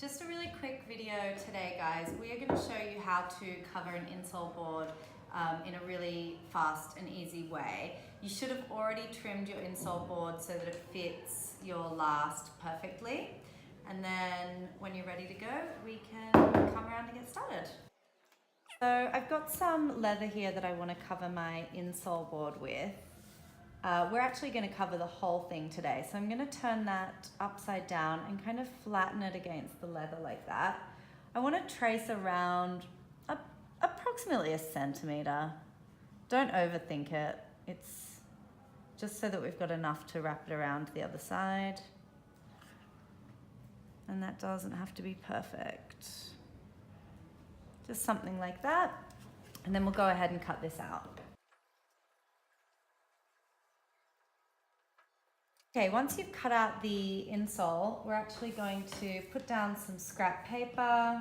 Just a really quick video today, guys. We are going to show you how to cover an insole board in a really fast and easy way. You should have already trimmed your insole board so that it fits your last perfectly. And then when you're ready to go, we can come around and get started. So I've got some leather here that I want to cover my insole board with. We're actually going to cover the whole thing today. So I'm going to turn that upside down and kind of flatten it against the leather like that. I want to trace around approximately 1 centimeter. Don't overthink it. It's just so that we've got enough to wrap it around the other side. And that doesn't have to be perfect. Just something like that. And then we'll go ahead and cut this out. Okay, once you've cut out the insole, we're actually going to put down some scrap paper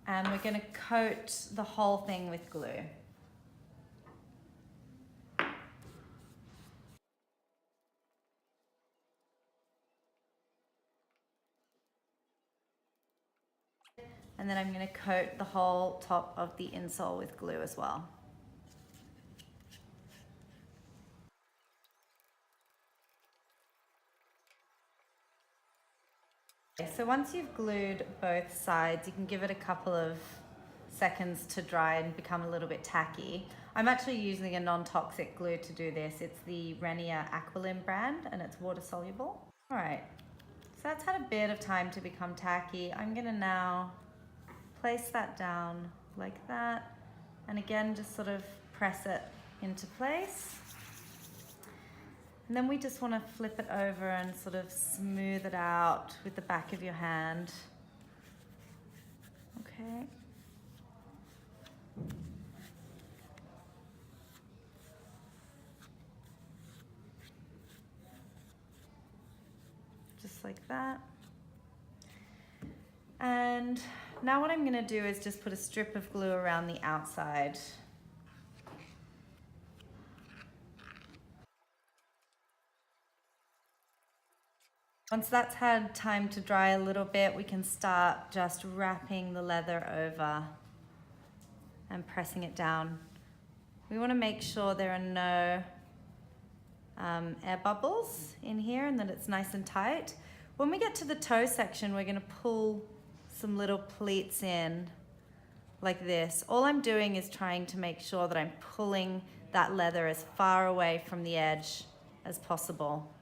and we're going to coat the whole thing with glue. And then I'm going to coat the whole top of the insole with glue as well. So once you've glued both sides, you can give it a couple of seconds to dry and become a little bit tacky. I'm actually using a non-toxic glue to do this. It's the Renia Aqualim brand and it's water soluble. All right, so that's had a bit of time to become tacky. I'm gonna now place that down like that. And again, just sort of press it into place. And then we just want to flip it over and sort of smooth it out with the back of your hand. Okay. Just like that. And now what I'm going to do is just put a strip of glue around the outside. Once that's had time to dry a little bit, we can start just wrapping the leather over and pressing it down. We want to make sure there are no air bubbles in here and that it's nice and tight. When we get to the toe section, we're going to pull some little pleats in like this. All I'm doing is trying to make sure that I'm pulling that leather as far away from the edge as possible.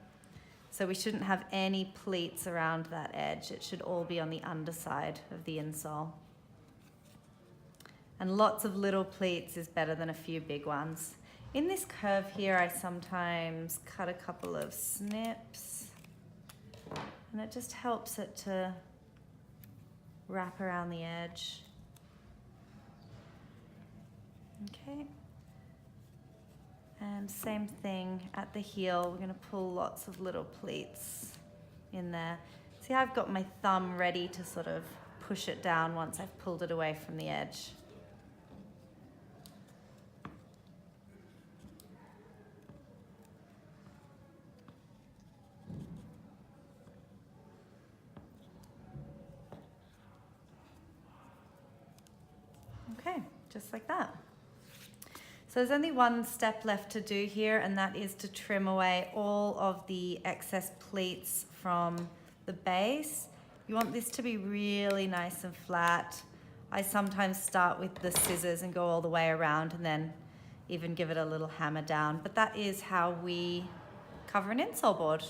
So we shouldn't have any pleats around that edge. It should all be on the underside of the insole. And lots of little pleats is better than a few big ones. In this curve here, I sometimes cut a couple of snips and it just helps it to wrap around the edge. Okay. And same thing at the heel, we're going to pull lots of little pleats in there. See how I've got my thumb ready to sort of push it down once I've pulled it away from the edge. Okay, just like that. So there's only one step left to do here, and that is to trim away all of the excess pleats from the base. You want this to be really nice and flat. I sometimes start with the scissors and go all the way around and then even give it a little hammer down. But that is how we cover an insole board.